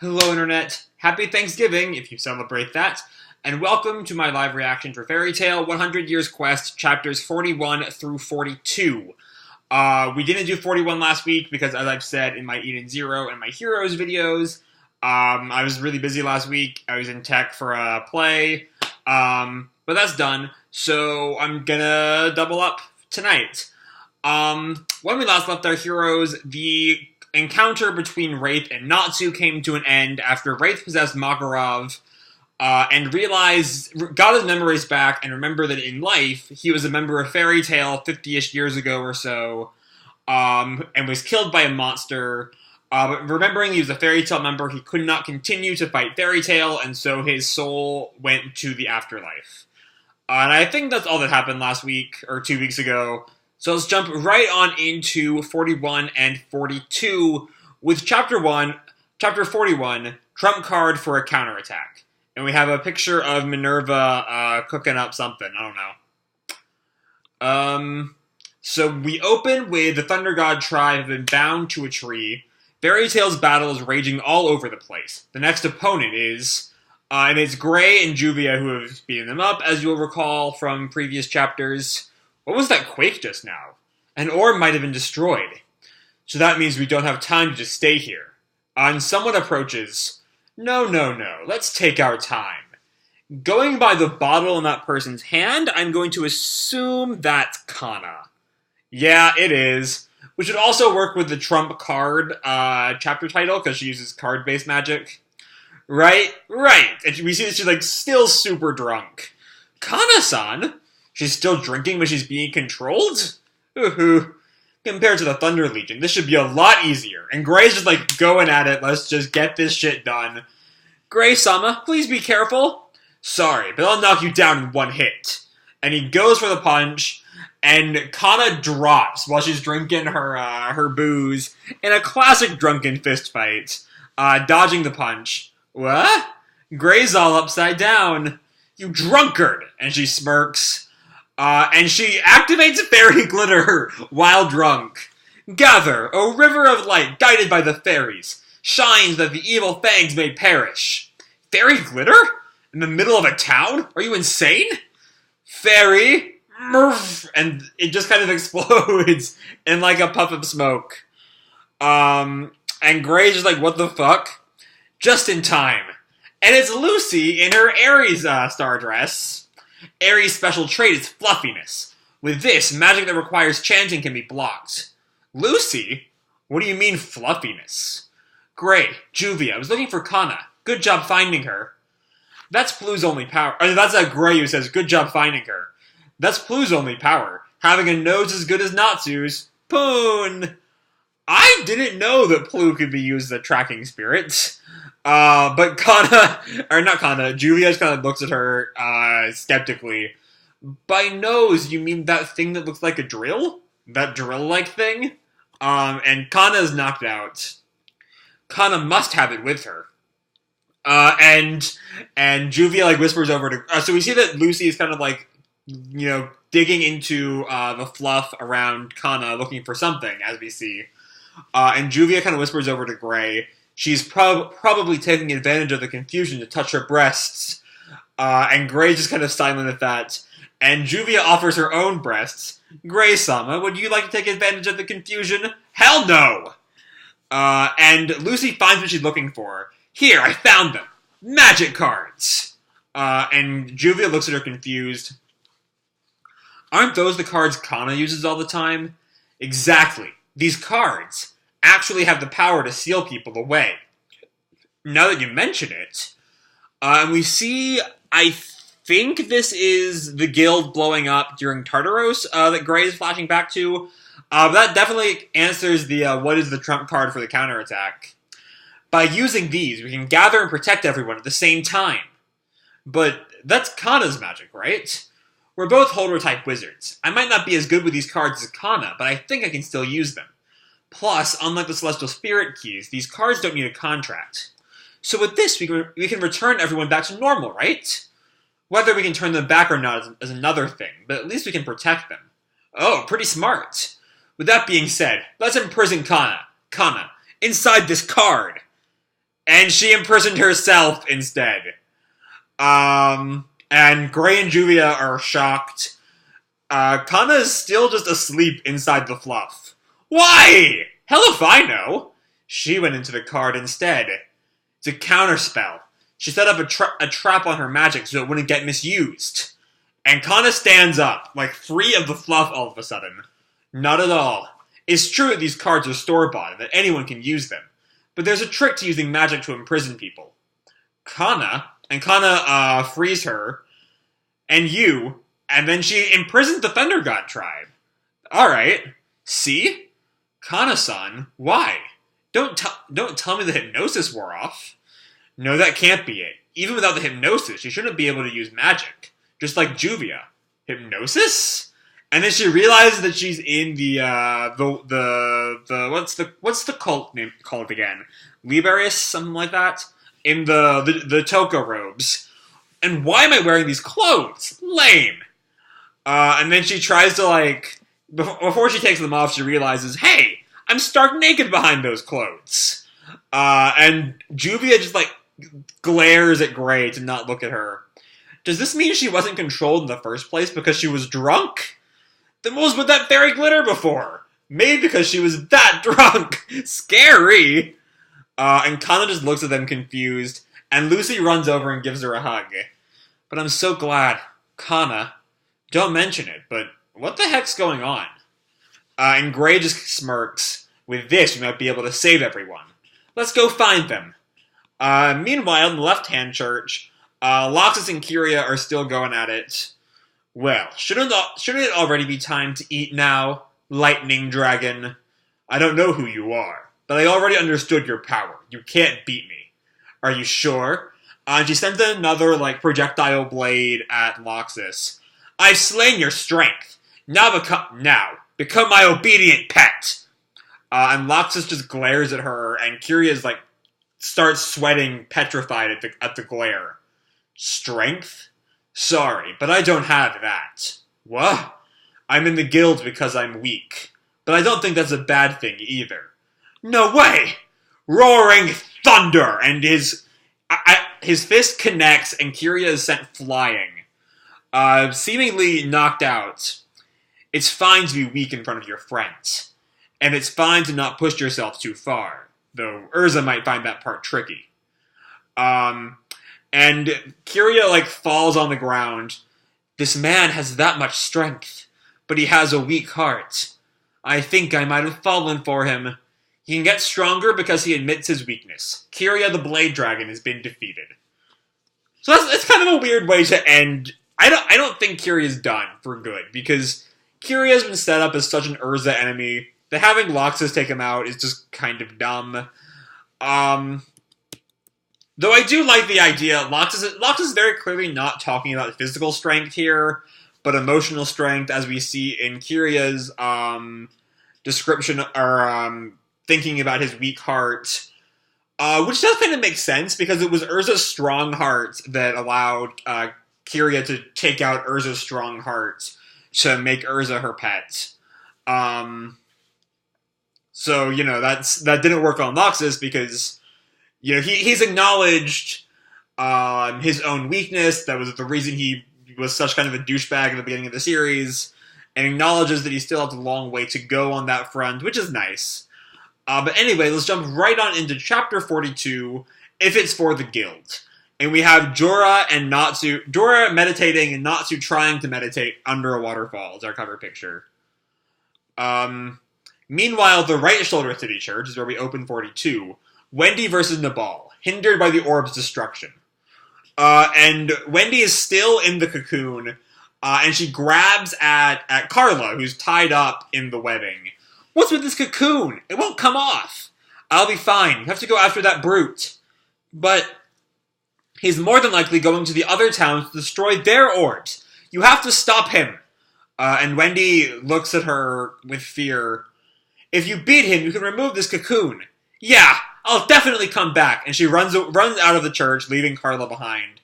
Hello, Internet. Happy Thanksgiving, if you celebrate that, and welcome to my live reaction for Fairy Tail 100 Years Quest, chapters 41 through 42. We didn't do 41 last week because, as I've said in my Eden Zero and my Heroes videos, I was really busy last week. I was in tech for a play, but that's done, so I'm gonna double up tonight. When we last left our heroes, the encounter between Wraith and Natsu came to an end after Wraith possessed Makarov and got his memories back and remembered that in life he was a member of Fairy Tail 50-ish years ago or so, and was killed by a monster. But remembering he was a Fairy Tail member, he could not continue to fight Fairy Tail, and so his soul went to the afterlife. And I think that's all that happened last week, or 2 weeks ago. So let's jump right on into 41 and 42 with Chapter 41, Trump Card for a Counterattack. And we have a picture of Minerva cooking up something. I don't know. So we open with the Thunder God tribe have been bound to a tree. Fairy Tail's battle is raging all over the place. The next opponent is, and it's Gray and Juvia who have beaten them up, as you'll recall from previous chapters. What was that quake just now? An orb might have been destroyed. So that means we don't have time to just stay here. And someone approaches. No, let's take our time. Going by the bottle in that person's hand, I'm going to assume that's Cana. Yeah, it is. We should also work with the Trump card chapter title, because she uses card-based magic. Right. And we see that she's, still super drunk. Kana-san? She's still drinking when she's being controlled? Ooh. Compared to the Thunder Legion, this should be a lot easier. And Gray's just, going at it. Let's just get this shit done. Gray-sama, please be careful. Sorry, but I'll knock you down in one hit. And he goes for the punch, and Cana drops while she's drinking her booze in a classic drunken fist fight, dodging the punch. What? Gray's all upside down. You drunkard! And she smirks. And she activates fairy glitter while drunk. Gather, O river of light guided by the fairies, shines that the evil fangs may perish. Fairy glitter? In the middle of a town? Are you insane? Fairy, murph, and it just kind of explodes in a puff of smoke. And Gray's just what the fuck? Just in time. And it's Lucy in her Aries star dress. Aries' special trait is fluffiness. With this, magic that requires chanting can be blocked. Lucy? What do you mean, fluffiness? Gray, Juvia, I was looking for Cana. Good job finding her. That's Plu's only power. That's Gray who says, good job finding her. That's Plu's only power. Having a nose as good as Natsu's. Poon! I didn't know that Plu could be used as a tracking spirit. But Juvia just kind of looks at her, skeptically. By nose, you mean that thing that looks like a drill? That drill-like thing? And Cana is knocked out. Cana must have it with her. And Juvia, whispers over to... so we see that Lucy is kind of, digging into, the fluff around Cana, looking for something, as we see. And Juvia kind of whispers over to Gray. She's probably taking advantage of the confusion to touch her breasts. And Gray's just kind of silent at that. And Juvia offers her own breasts. Gray-sama, would you like to take advantage of the confusion? Hell no! And Lucy finds what she's looking for. Here, I found them. Magic cards. And Juvia looks at her confused. Aren't those the cards Cana uses all the time? Exactly. These cards actually have the power to seal people away. Now that you mention it, and we see, I think this is the guild blowing up during Tartaros that Gray is flashing back to. That definitely answers the what is the trump card for the counterattack. By using these, we can gather and protect everyone at the same time. But that's Cana's magic, right? We're both holder-type wizards. I might not be as good with these cards as Cana, but I think I can still use them. Plus, unlike the Celestial Spirit keys, these cards don't need a contract. So with this, we can return everyone back to normal, right? Whether we can turn them back or not is another thing, but at least we can protect them. Oh, pretty smart. With that being said, let's imprison Cana, inside this card. And she imprisoned herself instead. And Gray and Juvia are shocked. Cana is still just asleep inside the fluff. Why? Hell if I know. She went into the card instead. It's a counterspell. She set up a trap on her magic so it wouldn't get misused. And Cana stands up, like free of the fluff all of a sudden. Not at all. It's true that these cards are store-bought and that anyone can use them. But there's a trick to using magic to imprison people. Cana frees her, and you, and then she imprisons the Thunder God tribe. Alright. See? Kana-san, why? Don't tell me the hypnosis wore off. No, that can't be it. Even without the hypnosis, she shouldn't be able to use magic. Just like Juvia. Hypnosis? And then she realizes that she's in the what's the cult name called again? Liberius, something like that? In the Touka robes. And why am I wearing these clothes? Lame. And then she tries to, before she takes them off, she realizes, hey, I'm stark naked behind those clothes. And Juvia just, glares at Gray to not look at her. Does this mean she wasn't controlled in the first place because she was drunk? Then what was with that fairy glitter before? Maybe because she was that drunk. Scary. And Cana just looks at them confused, and Lucy runs over and gives her a hug. But I'm so glad. Cana, don't mention it, but what the heck's going on? And Gray just smirks. With this, we might be able to save everyone. Let's go find them. Meanwhile, in the left-hand church, Laxus and Kyria are still going at it. Well, shouldn't it already be time to eat now, lightning dragon? I don't know who you are, but I already understood your power. You can't beat me. Are you sure? And she sends another, projectile blade at Laxus. I've slain your strength. Now become my obedient pet. And Laxus just glares at her, and Kyria starts sweating, petrified at the glare. Strength? Sorry, but I don't have that. What? I'm in the guild because I'm weak. But I don't think that's a bad thing either. No way! Roaring thunder! And his fist connects, and Kyria is sent flying. Seemingly knocked out. It's fine to be weak in front of your friends. And it's fine to not push yourself too far. Though Urza might find that part tricky. And Kyria, falls on the ground. This man has that much strength, but he has a weak heart. I think I might have fallen for him. He can get stronger because he admits his weakness. Kyria the Blade Dragon has been defeated. So that's kind of a weird way to end. I don't think Kyria's done for good, because Kyria's been set up as such an Urza enemy that having Laxus take him out is just kind of dumb. Though I do like the idea, Laxus is very clearly not talking about physical strength here, but emotional strength, as we see in Kyria's description, or thinking about his weak heart. Which does kind of make sense, because it was Urza's strong heart that allowed Kyria to take out Urza's strong heart to make Urza her pet. So, that didn't work on Laxus, because he's acknowledged his own weakness. That was the reason he was such kind of a douchebag at the beginning of the series, and acknowledges that he still has a long way to go on that front, which is nice. But anyway, let's jump right on into Chapter 42, If It's for the Guild. And we have Jorah meditating, and Natsu trying to meditate under a waterfall, is our cover picture. Meanwhile, the Right Shoulder City Church is where we open 42. Wendy versus Nabal, hindered by the orb's destruction. And Wendy is still in the cocoon, and she grabs at Carla, who's tied up in the webbing. What's with this cocoon? It won't come off. I'll be fine. You have to go after that brute. But he's more than likely going to the other towns to destroy their orbs. You have to stop him. And Wendy looks at her with fear. If you beat him, you can remove this cocoon. Yeah, I'll definitely come back. And she runs out of the church, leaving Carla behind.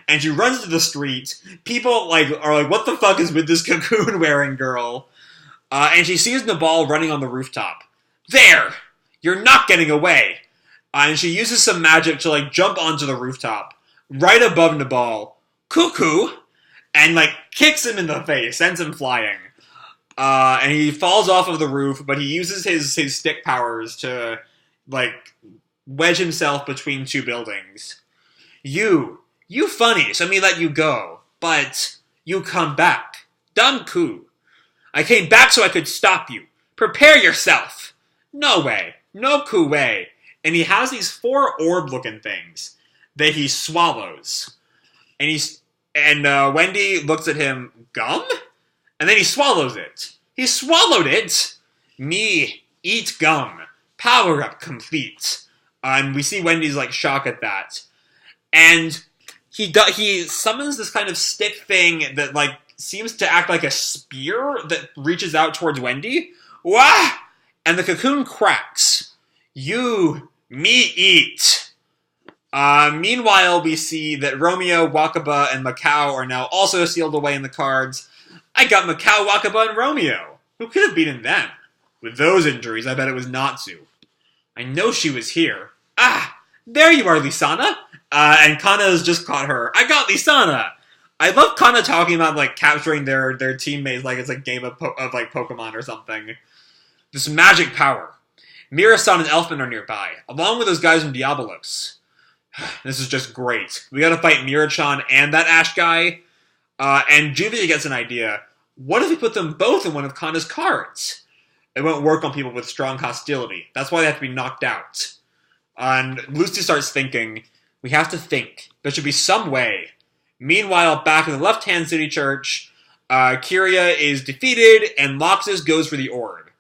And she runs to the street. People are like, what the fuck is with this cocoon-wearing girl? And she sees Nabal running on the rooftop. There! You're not getting away! And she uses some magic to, like, jump onto the rooftop, right above Nabal. Cuckoo! And, like, kicks him in the face, sends him flying. And he falls off of the roof, but he uses his stick powers to, like, wedge himself between two buildings. You funny, so let me let you go. But you come back. Dumb coup. I came back so I could stop you. Prepare yourself. No way. No coup way. And he has these 4 orb-looking things that he swallows. And Wendy looks at him, gum? And then he swallows it. He swallowed it! Me, eat gum. Power up complete. And we see Wendy's, like, shock at that. And he summons this kind of stick thing that, like, seems to act like a spear that reaches out towards Wendy. Wah! And the cocoon cracks. You, me eat. Meanwhile, we see that Romeo, Wakaba, and Macau are now also sealed away in the cards. I got Macau, Wakaba, and Romeo. Who could have beaten them? With those injuries, I bet it was Natsu. I know she was here. Ah, there you are, Lisana. And Cana has just caught her. I got Lisana. I love Cana talking about, like, capturing their teammates like it's a game of like, Pokemon or something. This magic power. Mira-san and Elfman are nearby, along with those guys from Diabolos. This is just great. We gotta fight Mira-chan and that Ash guy. And Juvia gets an idea. What if we put them both in one of Cana's cards? It won't work on people with strong hostility. That's why they have to be knocked out. And Lucy starts thinking, we have to think. There should be some way. Meanwhile, back in the left-hand city church, Kyria is defeated, and Laxus goes for the orb.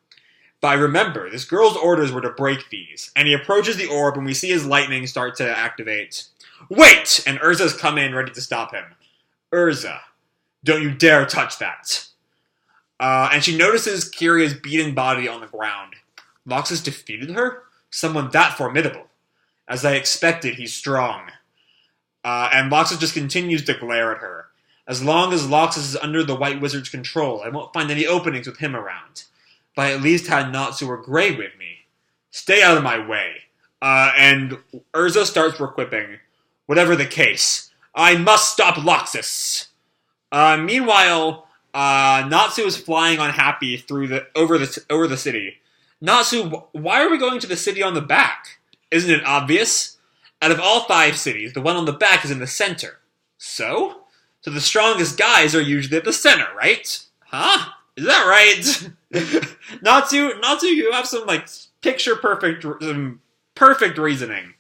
But remember, this girl's orders were to break these, and he approaches the orb, and we see his lightning start to activate. Wait! And Urza's come in, ready to stop him. Urza, don't you dare touch that. And she notices Kyria's beaten body on the ground. Laxus defeated her? Someone that formidable. As I expected, he's strong. And Laxus just continues to glare at her. As long as Laxus is under the White Wizard's control, I won't find any openings with him around. But I at least had Natsu or Grey with me. Stay out of my way. And Urza starts requipping. Whatever the case, I must stop Laxus. Meanwhile, Natsu is flying unhappy over the city. Natsu, why are we going to the city on the back? Isn't it obvious? Out of all 5 cities, the one on the back is in the center. So? So the strongest guys are usually at the center, right? Huh? Is that right? Natsu, you have some, like, perfect reasoning.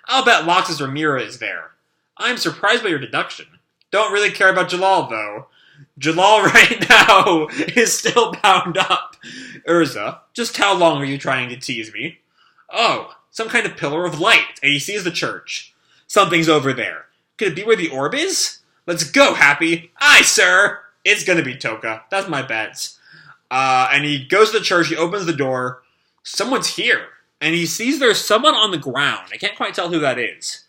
I'll bet Laxus or Mira is there. I'm surprised by your deduction. Don't really care about Jalal, though. Jalal right now is still bound up. Urza, just how long are you trying to tease me? Oh, some kind of pillar of light, and he sees the church. Something's over there. Could it be where the orb is? Let's go, Happy. Aye, sir. It's gonna be Touka. That's my bet. And he goes to the church, he opens the door. Someone's here. And he sees there's someone on the ground. I can't quite tell who that is.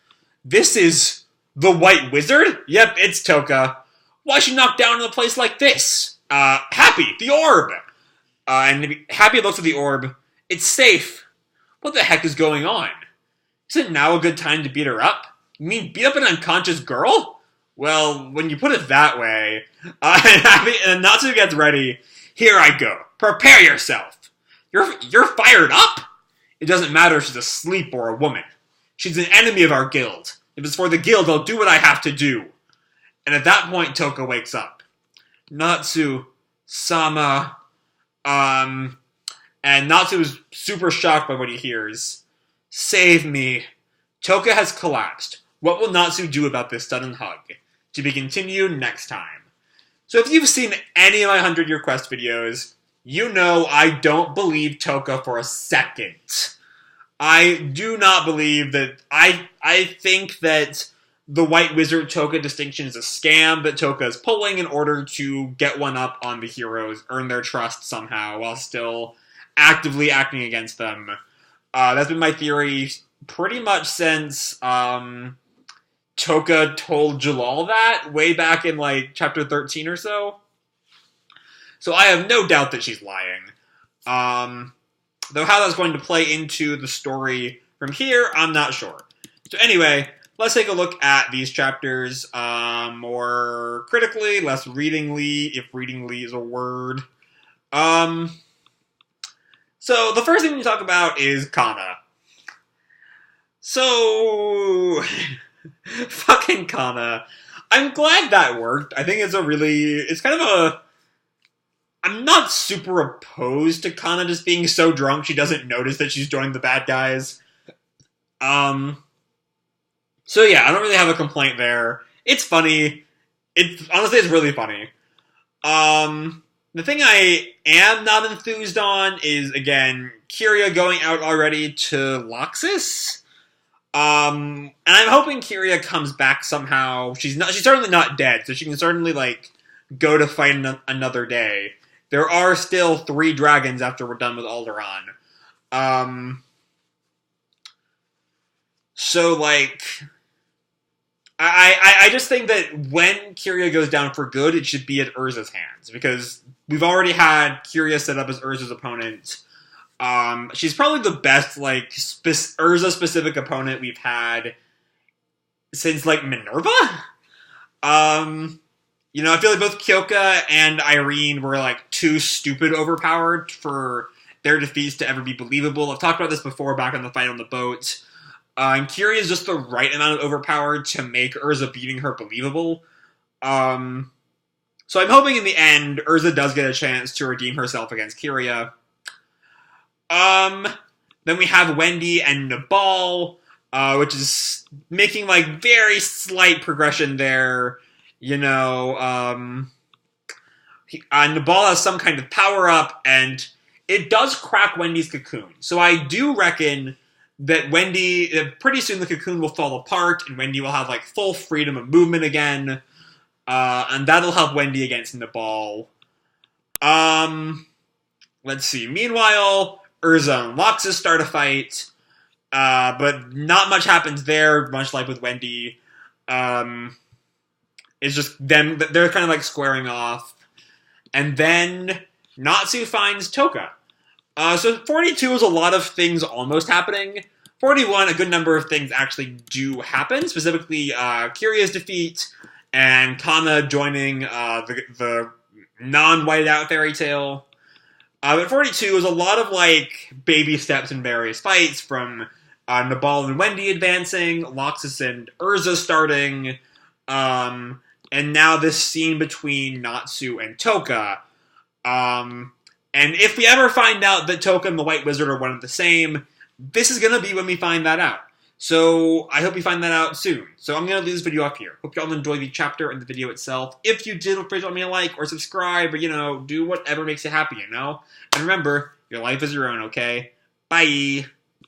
This is the White Wizard? Yep, it's Touka. Why she knocked down in a place like this? Happy, the orb! And Happy looks at the orb. It's safe. What the heck is going on? Isn't now a good time to beat her up? You mean beat up an unconscious girl? Well, when you put it that way... and Natsu gets ready. Here I go. Prepare yourself. You're fired up? It doesn't matter if she's asleep or a woman. She's an enemy of our guild. If it's for the guild, I'll do what I have to do. And at that point, Touka wakes up. Natsu, Sama, and Natsu is super shocked by what he hears. Save me. Touka has collapsed. What will Natsu do about this sudden hug? To be continued next time. So if you've seen any of my 100-Year Quest videos, you know I don't believe Touka for a second. I do not believe that... I think that the White Wizard Touka distinction is a scam that Touka is pulling in order to get one up on the heroes, earn their trust somehow, while still actively acting against them. That's been my theory pretty much since Touka told Jalal that, way back in, like, chapter 13 or so. So I have no doubt that she's lying. Though how that's going to play into the story From here, I'm not sure. So anyway, let's take a look at these chapters more critically, less readingly, if readingly is a word. So the first thing we talk about is Cana. So, fucking Cana. I'm glad that worked. I think it's kind of a... I'm not super opposed to Cana just being so drunk she doesn't notice that she's joined the bad guys. So yeah, I don't really have a complaint there. It's funny. Honestly, it's really funny. The thing I am not enthused on is, again, Kyria going out already to Laxus. And I'm hoping Kyria comes back somehow. She's certainly not dead, so she can certainly, like, go to fight another day. There are still 3 dragons after we're done with Alderaan. So, like, I just think that when Kyria goes down for good, it should be at Urza's hands, because we've already had Kyria set up as Urza's opponent. She's probably the best, like, Urza-specific opponent we've had since, like, Minerva? You know, I feel like both Kyoka and Irene were, like, too stupid overpowered for their defeats to ever be believable. I've talked about this before back on the fight on the boat. And Kyria is just the right amount of overpowered to make Urza beating her believable. So I'm hoping in the end, Urza does get a chance to redeem herself against Kyria. Then we have Wendy and Nabal, which is making, like, very slight progression there. You know, Nabal has some kind of power-up, and it does crack Wendy's cocoon. So I do reckon that pretty soon the cocoon will fall apart, and Wendy will have, like, full freedom of movement again, and that'll help Wendy against Nabal. Let's see. Meanwhile, Urza and Laxus start a fight, but not much happens there, much like with Wendy. It's just them, they're kind of, like, squaring off. And then Natsu finds Touka. So 42 is a lot of things almost happening. 41, a good number of things actually do happen, specifically Kyria's defeat and Cana joining the non-whited out fairy tale. But 42 is a lot of, like, baby steps in various fights, from Nabal and Wendy advancing, Laxus and Urza starting, and now this scene between Natsu and Touka. And if we ever find out that Touka and the White Wizard are one and the same, this is going to be when we find that out. So I hope you find that out soon. So I'm going to leave this video up here. Hope you all enjoy the chapter and the video itself. If you did, please let me a like or subscribe, or, you know, do whatever makes you happy, you know? And remember, your life is your own, okay? Bye!